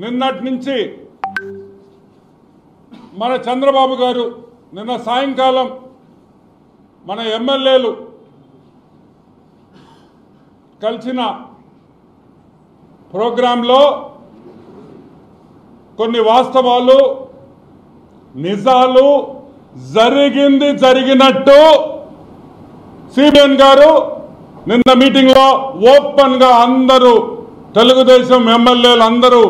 నిన్నటి నుంచి మన చంద్రబాబు గారు నిన్న సాయంకాలం మన ఎమ్మెల్యేలు కలిసిన ప్రోగ్రాంలో కొన్ని వాస్తవాలు నిజాలు జరిగినట్టు సిబిఎన్ గారు నిన్న మీటింగ్ లో ఓపెన్ గా అందరూ తెలుగుదేశం ఎమ్మెల్యేలు అందరూ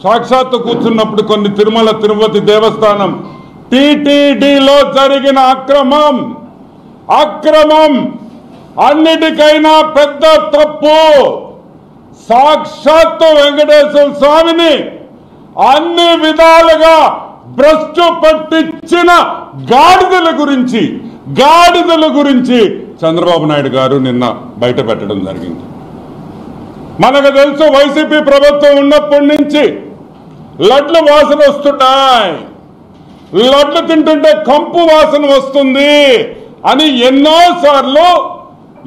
సాక్షాత్తు కూర్చున్నప్పుడు కొన్ని తిరుమల తిరుపతి దేవస్థానం టీటీడీలో జరిగిన అక్రమం అన్నిటికైనా పెద్ద తప్పు సాక్షాత్తు వెంకటేశ్వర స్వామిని అన్ని విధాలుగా భ్రష్టు పట్టించిన గాడిదల గురించి చంద్రబాబు నాయుడు గారు నిన్న బయట పెట్టడం జరిగింది. మనకు తెలుసు వైసీపీ ప్రభుత్వం ఉన్నప్పటి నుంచి లడ్లు వాసన వస్తున్నాయి, లడ్లు తింటుంటే కంపు వాసన వస్తుంది అని ఎన్నోసార్లు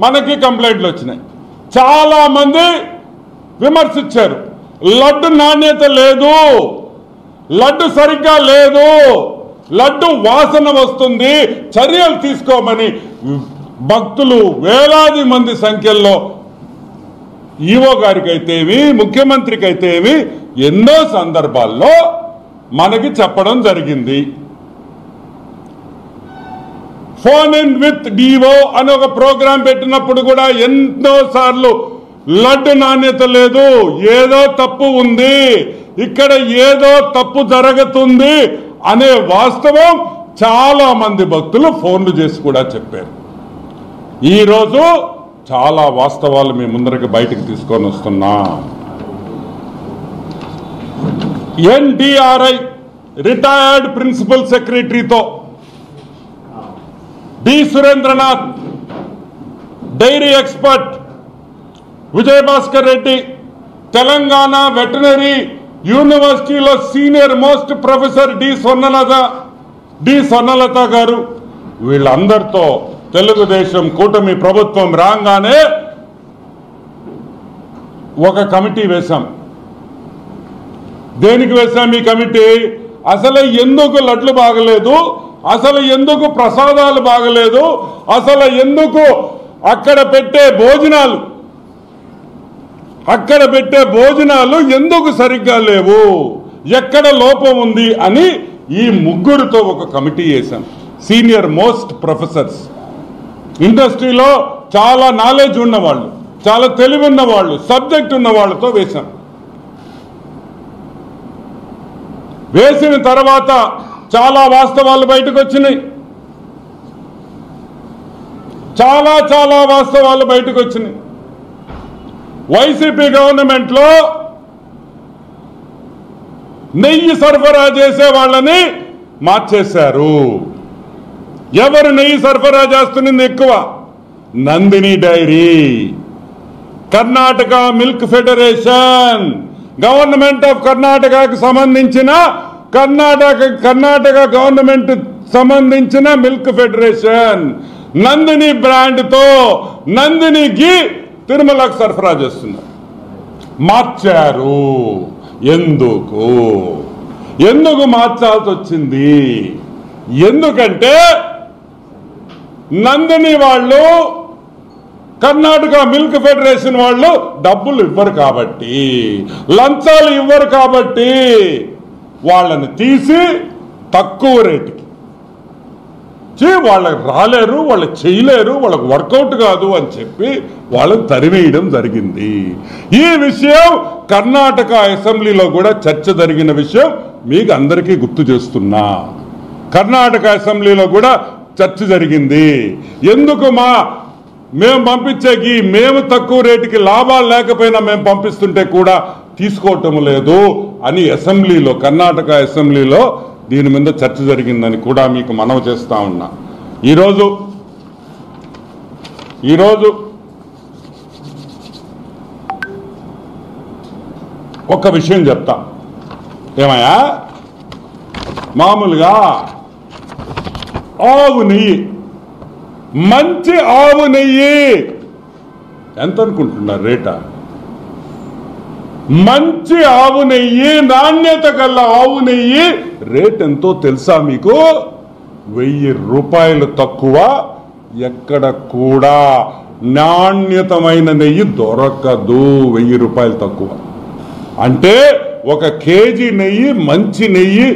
మనకి కంప్లైంట్లు వచ్చినాయి. చాలా మంది విమర్శించారు. లడ్డు నాణ్యత లేదు, లడ్డు సరిగ్గా లేదు, లడ్డు వాసన వస్తుంది, చర్యలు తీసుకోమని భక్తులు వేలాది మంది సంఖ్యలో ఈవో గారికైతేమి ముఖ్యమంత్రికి అయితేమి ఎన్నో సందర్భాల్లో మనకి చెప్పడం జరిగింది. ఫోన్ ఇన్ విత్ డివో అని ఒక ప్రోగ్రాం పెట్టినప్పుడు కూడా ఎన్నో సార్లు లడ్డు నాణ్యత లేదు, ఏదో తప్పు ఉంది, ఇక్కడ ఏదో తప్పు జరుగుతుంది అనే వాస్తవం చాలా మంది భక్తులు ఫోన్లు చేసి కూడా చెప్పారు. ఈరోజు చాలా వాస్తవాలు మీ ముందరికి బయటకు తీసుకొని వస్తున్నా. ఎన్డీఆర్ఐ రిటైర్డ్ ప్రిన్సిపల్ సెక్రటరీతో D Surendranath, dairy expert Vijayabhaskar Reddy, Telangana veterinary యూనివర్సిటీలో senior most professor D Swarnalatha garu, వీళ్ళందరితో తెలుగుదేశం కూటమి ప్రభుత్వం రాగానే ఒక కమిటీ వేశాం. దేనికి వేశాం ఈ కమిటీ? అసలు ఎందుకు లడ్లు బాగలేదు, అసలు ఎందుకు ప్రసాదాలు బాగలేదు, అసలు ఎందుకు అక్కడ పెట్టే భోజనాలు ఎందుకు సరిగ్గా లేవు, ఎక్కడ లోపం ఉంది అని ఈ ముగ్గురితో ఒక కమిటీ వేశాం. సీనియర్ మోస్ట్ ప్రొఫెసర్స్, ఇండస్ట్రీలో చాలా నాలెడ్జ్ ఉన్నవాళ్ళు, చాలా తెలివి ఉన్నవాళ్ళు, సబ్జెక్ట్ ఉన్న వాళ్ళతో వేశాం. వేసిన తర్వాత చాలా వాస్తవాలు బయటకు వచ్చినాయి. చాలా వాస్తవాలు బయటకు వచ్చినాయి. వైసీపీ గవర్నమెంట్లో నెయ్యి సరఫరా చేసే వాళ్ళని మార్చేశారు. ఎవరు నెయ్యి సరఫరా చేస్తున్నది ఎక్కువ? Nandini dairy, Karnataka milk federation, government of కర్ణాటకకు సంబంధించిన కర్ణాటక గవర్నమెంట్ సంబంధించిన మిల్క్ ఫెడరేషన్ నందిని బ్రాండ్ తో నందిని ఘీ తిరుమలకు సరఫరా చేస్తున్నారు. మార్చారు. ఎందుకు మార్చాల్సి వచ్చింది? ఎందుకంటే నందిని వాళ్ళు, కర్ణాటక మిల్క్ ఫెడరేషన్ వాళ్ళు డబ్బులు ఇవ్వరు కాబట్టి, లంచాలు ఇవ్వరు కాబట్టి వాళ్ళని తీసి తక్కువ రేటుకి వాళ్ళకి రాలేరు, వాళ్ళు చేయలేరు, వాళ్ళకు వర్కౌట్ కాదు అని చెప్పి వాళ్ళని తరివేయడం జరిగింది. ఈ విషయం కర్ణాటక అసెంబ్లీలో కూడా చర్చ జరిగిన విషయం మీకు అందరికీ గుర్తు చేస్తున్నా. కర్ణాటక అసెంబ్లీలో కూడా చర్చ జరిగింది. ఎందుకు మేము పంపించేకి మేము తక్కువ రేటుకి లాభాలు లేకపోయినా మేము పంపిస్తుంటే కూడా తీసుకోవటం లేదు అని అసెంబ్లీలో, కర్ణాటక అసెంబ్లీలో దీని మీద చర్చ జరిగిందని కూడా మీకు మనవి చేస్తా ఉన్నా. ఈరోజు ఒక విషయం చెప్తా. ఏమయ్యా, మామూలుగా ఆవు నెయ్యి, మంచి ఆవు నెయ్యి ఎంత అనుకుంటున్నారు రేటా? మంచి ఆవు నెయ్యి, నాణ్యత గల ఆవు నెయ్యి రేట్ ఎంతో తెలుసా మీకు? 1000 రూపాయలు తక్కువ. ఎక్కడ కూడా నాణ్యతమైన నెయ్యి దొరకదు 1000 రూపాయలు తక్కువ. అంటే 1 కేజీ నెయ్యి, మంచి నెయ్యి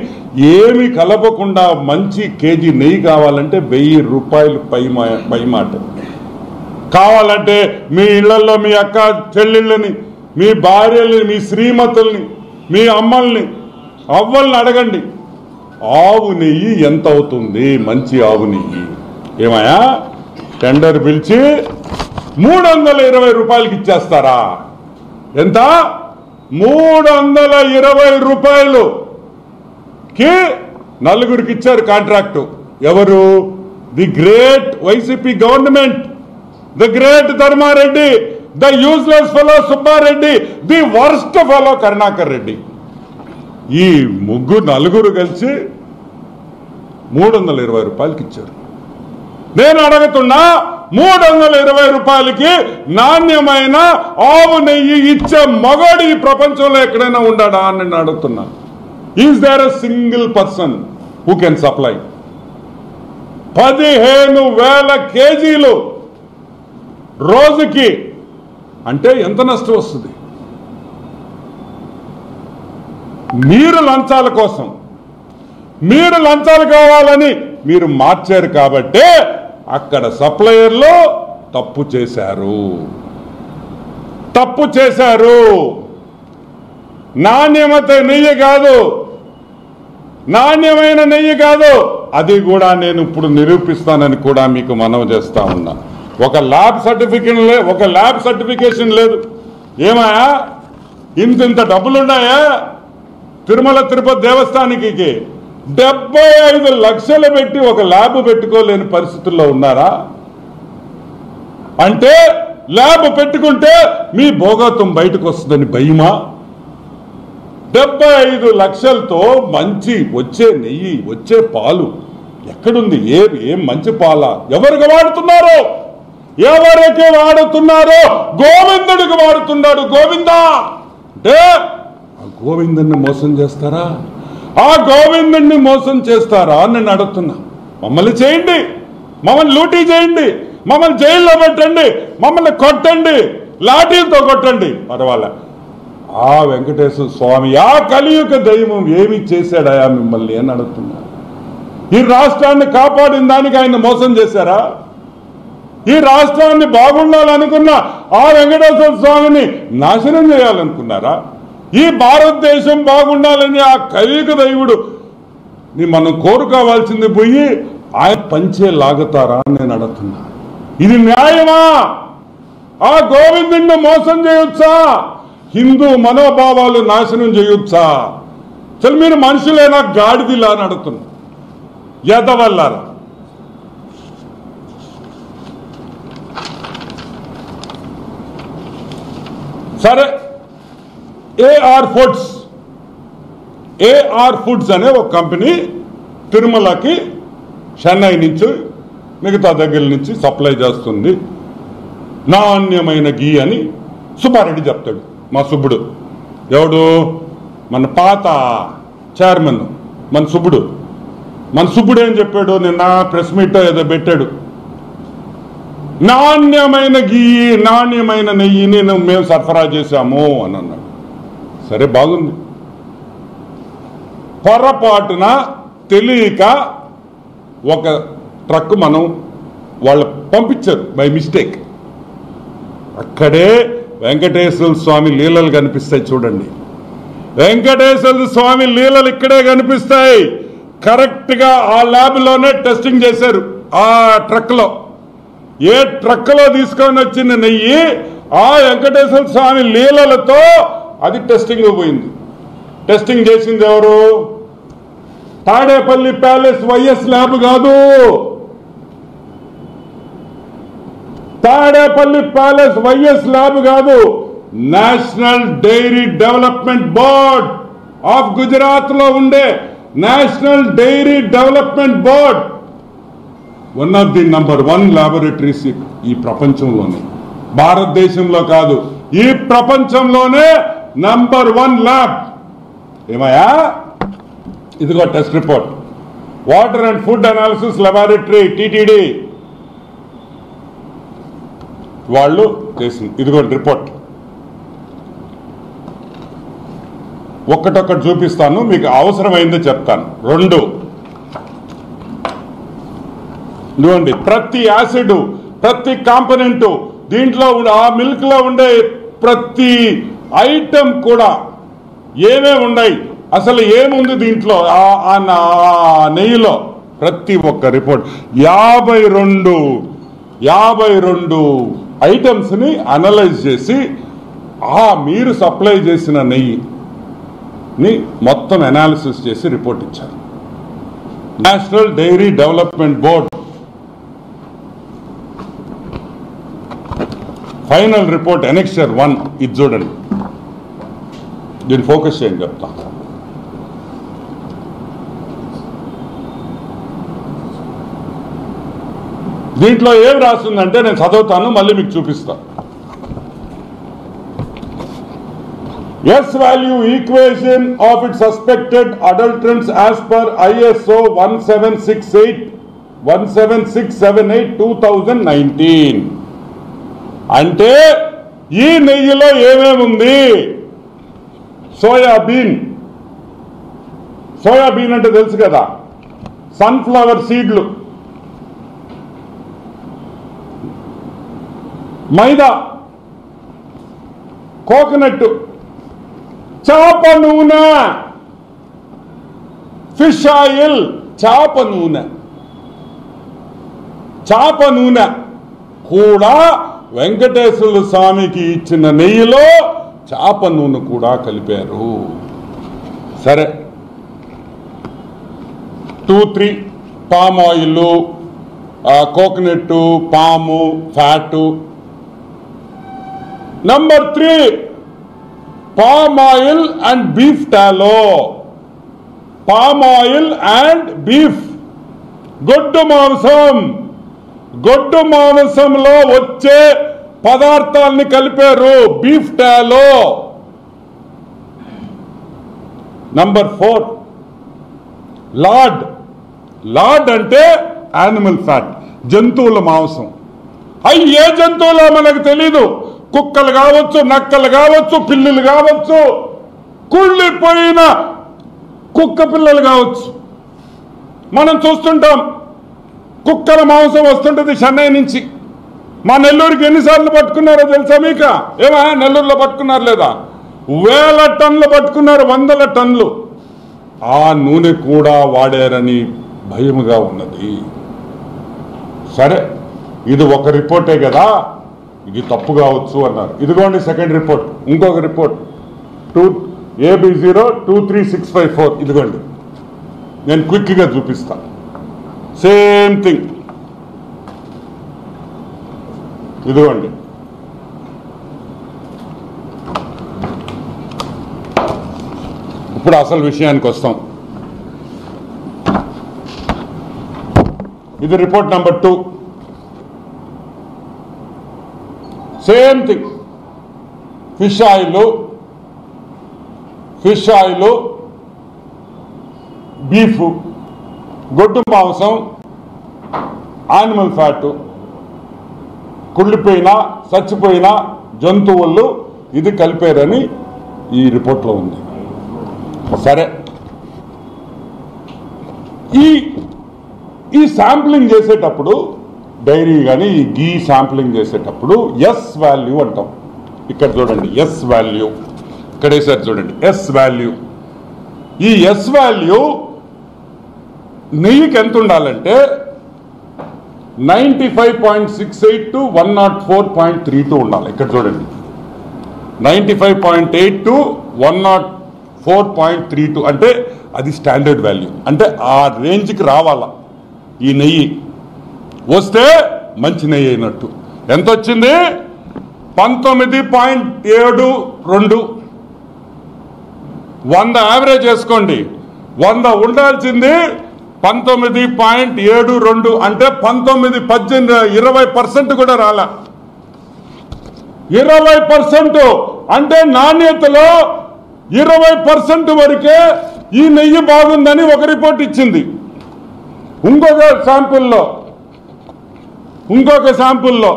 ఏమి కలపకుండా మంచి కేజీ నెయ్యి కావాలంటే 1000 రూపాయలు పై మాట. కావాలంటే మీ ఇళ్లలో మీ అక్క చెల్లెళ్ళని, మీ భార్యల్ని, మీ శ్రీమతుల్ని, మీ అమ్మల్ని, అవ్వల్ని అడగండి ఆవు నెయ్యి ఎంత అవుతుంది. మంచి ఆవు నెయ్యి ఏమయ్యా టెండర్ పిలిచి 320 రూపాయలకి ఇచ్చేస్తారా? ఎంత? 320 రూపాయలుకి నలుగురికి ఇచ్చారు కాంట్రాక్టు. ఎవరు? The great YCP government, the great Dharma Reddy, the useless fellow Subba Reddy, the worst fellow Karunakar Reddy. ఈ నలుగురు కలిసి 320 రూపాయలకి ఇచ్చారు. నేను అడుగుతున్నా 320 రూపాయలకి నాణ్యమైన ఆవు నెయ్యి ఇచ్చే మగోడు ఈ ప్రపంచంలో ఎక్కడైనా ఉండాడా అని నేను అడుగుతున్నా. Is there a single person who can supply? 15,000 కేజీలు రోజుకి అంటే ఎంత నష్టం వస్తుంది? మీరు లంచాల కోసం, మీరు లంచాలు కావాలని మీరు మార్చారు కాబట్టే అక్కడ సప్లయర్లు తప్పు చేశారు. నాణ్యమైన నెయ్యి కాదు. అది కూడా నేను ఇప్పుడు నిరూపిస్తానని కూడా మీకు మనవి చేస్తా ఉన్నా. ఒక ల్యాబ్ సర్టిఫికేషన్ లేదు. ఏమాయా ఇంత డబ్బులున్నాయా? తిరుమల తిరుపతి దేవస్థానానికి 75 లక్షలు పెట్టి ఒక ల్యాబ్ పెట్టుకోలేని పరిస్థితుల్లో ఉన్నారా? అంటే ల్యాబ్ పెట్టుకుంటే మీ భోగత్వం బయటకు వస్తుందని భయమా? 75 లక్షలతో మంచి వచ్చే నెయ్యి, వచ్చే పాలు ఎక్కడుంది? ఏం మంచి పాల? ఎవరికి వాడుతున్నారో గోవిందుడికి వాడుతున్నాడు. గోవిందా అంటే ఆ గోవిందుడిని మోసం చేస్తారా? ఆ గోవిందుడిని మోసం చేస్తారా అని నేను అడుగుతున్నా. మమ్మల్ని చేయండి, మమ్మల్ని లూటీ చేయండి, మమ్మల్ని జైల్లో పెట్టండి, మమ్మల్ని కొట్టండి, లాఠీలతో కొట్టండి, పర్వాలే. ఆ వెంకటేశ్వర స్వామి, ఆ కలియుగ దైవం ఏమి చేశాడయా మిమ్మల్ని అని అడుగుతున్నా. ఈ రాష్ట్రాన్ని కాపాడిన దానికి ఆయన మోసం చేశారా? ఈ రాష్ట్రాన్ని బాగుండాలనుకున్న ఆ వెంకటేశ్వర స్వామిని నాశనం చేయాలనుకున్నారా? ఈ భారతదేశం బాగుండాలని ఆ కలియుగ దైవుడు మనం కోరుకోవాల్సింది పోయి ఆయన పంచే లాగుతారా అని నేను అడుగుతున్నా. ఇది న్యాయమా? ఆ గోవిందుడిని మోసం చేయొచ్చా? హిందూ మనోభావాలు నాశనం చేయొచ్చా? చల్ మీరు మనుషులేనా గాడిదిలా అని అడుగుతున్నా. ఎదవల్లారా. సరే, ఏఆర్ ఫుడ్స్ అనే ఒక కంపెనీ తిరుమలకి చెన్నై నుంచి మిగతా దగ్గర నుంచి సప్లై చేస్తుంది. నాణ్యమైన గీ అని సుబ్బారెడ్డి చెప్తాడు. మా సుబ్బుడు ఎవడు? మన పాత చైర్మన్ మన సుబ్బుడు ఏం చెప్పాడు? నిన్న ప్రెస్ మీట్ ఏదో పెట్టాడు. నాణ్యమైన గీ, నాణ్యమైన నెయ్యిని మేము సరఫరా చేశాము అని అన్నాడు. సరే, బాగుంది. పొరపాటున తెలియక ఒక ట్రక్ వాళ్ళు పంపించారు బై మిస్టేక్. అక్కడే వెంకటేశ్వర స్వామి లీలలు కనిపిస్తాయి. చూడండి, వెంకటేశ్వర స్వామి లీలలు ఇక్కడే కనిపిస్తాయి. కరెక్ట్గా ఆ ల్యాబ్లోనే టెస్టింగ్ చేశారు. ఆ ట్రక్లో, ఏ ట్రక్లో తీసుకొని వచ్చిన నెయ్యి ఆ వెంకటేశ్వర స్వామి లీలలతో అది టెస్టింగ్ పోయింది. టెస్టింగ్ చేసింది ఎవరు? తాడేపల్లి ప్యాలెస్ వైఎస్ ల్యాబ్ కాదు. తాడేపల్లి ప్యాలెస్ వైఎస్ ల్యాబ్ కాదు. National dairy development board of Gujarat లో ఉండే national dairy development board one of the number 1 laboratories ఈ ప్రపంచంలోనే, భారతదేశంలో కాదు, ఈ ప్రపంచంలోనే నంబర్ 1 ల్యాబ్. ఏమయ్యా, ఇదిగో test report, water and food analysis laboratory TTD వాళ్ళు చేసింది. ఇదిగోండి రిపోర్ట్. ఒక్కటొక్కటి చూపిస్తాను, మీకు అవసరమైందో చెప్తాను. 2, ఇదిగోండి ప్రతి యాసిడ్, ప్రతి కాంపనెంట్, దీంట్లో ఆ మిల్క్ లో ఉండే ప్రతి ఐటెం కూడా ఏమేమి ఉన్నాయి, అసలు ఏముంది దీంట్లో, ఆ నెయ్యిలో, ప్రతి ఒక్క రిపోర్ట్ 52 ఐటమ్స్ ని అనలైజ్ చేసి మీరు సప్లై చేసిన నెయ్యిని మొత్తం అనాలిసిస్ చేసి రిపోర్ట్ ఇచ్చారు. National dairy development board final report annexure 1 ఇది చూడండి. దీన్ని ఫోకస్ చేయండి చెప్తా. దీంట్లో ఏం రాస్తుందంటే నేను చదువుతాను, మళ్ళీ మీకు చూపిస్తాను. S value equation of it suspected adulterants as per ISO 17678 2019. అంటే ఈ నెయ్యిలో ఏమేముంది? సోయాబీన్ అంటే తెలుసు కదా, సన్ఫ్లవర్ సీడ్లు, మైదా, కోకోనట్, చేప నూనె, ఫిష్ ఆయిల్, చేప నూనె కూడా వెంకటేశ్వర స్వామికి ఇచ్చిన నెయ్యిలో చేప నూనె కూడా కలిపారు. సరే, 2-3 పామ్ ఆయిల్, కోకోనట్, పాము, fat. Number 3 palm oil and beef టాలో. Palm oil and beef, గొడ్డు మాంసంలో వచ్చే పదార్థాలని కలిపారు, బీఫ్ టాలో. నంబర్ 4 లార్డ్ అంటే యానిమల్ ఫ్యాట్, జంతువుల మాంసం. ఏ జంతువులో మనకు తెలీదు, కుక్కలు కావచ్చు, నక్కలు కావచ్చు, పిల్లులు కావచ్చు, కుళ్ళిపోయిన కుక్క పిల్లలు కావచ్చు. మనం చూస్తుంటాం కుక్కల మాంసం వస్తుంటుంది చెన్నై నుంచి. మా నెల్లూరుకి ఎన్నిసార్లు పట్టుకున్నారో తెలుసా మీకు? నెల్లూరులో పట్టుకున్నారు లేదా? 1000 టన్నులు పట్టుకున్నారు, 100 టన్నులు. ఆ నూనె కూడా వాడారని భయముగా ఉన్నది. సరే, ఇది ఒక రిపోర్టే కదా, ఇది తప్పు కావచ్చు అన్నారు. ఇదిగోండి సెకండ్ రిపోర్ట్, ఇంకొక రిపోర్ట్ AB023654. ఇదిగోండి, నేను క్విక్గా చూపిస్తాను. Same thing. ఇదిగోండి, ఇప్పుడు అసలు విషయానికి వస్తాం. ఇది report number 2. Same thing. Fish oil, beef, గొడ్డు మాంసం, యానిమల్ ఫ్యాట్, కుళ్ళిపోయిన చచ్చిపోయిన జంతువులు ఇది కలిపారని ఈ రిపోర్ట్లో ఉంది. సరే, ఈ శాంప్లింగ్ చేసేటప్పుడు, డైరీ కానీ ఈ గీ శాంప్లింగ్ చేసేటప్పుడు ఎస్ వాల్యూ అంటాం. ఇక్కడ చూడండి, ఎస్ వాల్యూ ఇక్కడ వేసారు చూడండి, ఎస్ వాల్యూ. ఈ ఎస్ వాల్యూ నెయ్యికి ఎంత ఉండాలంటే 95.68 to 104.32 ఉండాలి. ఇక్కడ చూడండి, 95.8 to 104.32 అంటే అది స్టాండర్డ్ వాల్యూ. అంటే ఆ రేంజ్కి రావాలా ఈ నెయ్యి. వస్తే మంచి నెయ్యి అయినట్టు. ఎంత వచ్చింది? 19.72. 100 యావరేజ్ వేసుకోండి. 100 ఉండాల్సింది 19.72. అంటే 19, 18, 20% కూడా రాలా. 20% అంటే నాణ్యతలో 20% వరకే ఈ నెయ్యి బాగుందని ఒక రిపోర్ట్ ఇచ్చింది. ఇంకొక శాంపుల్లో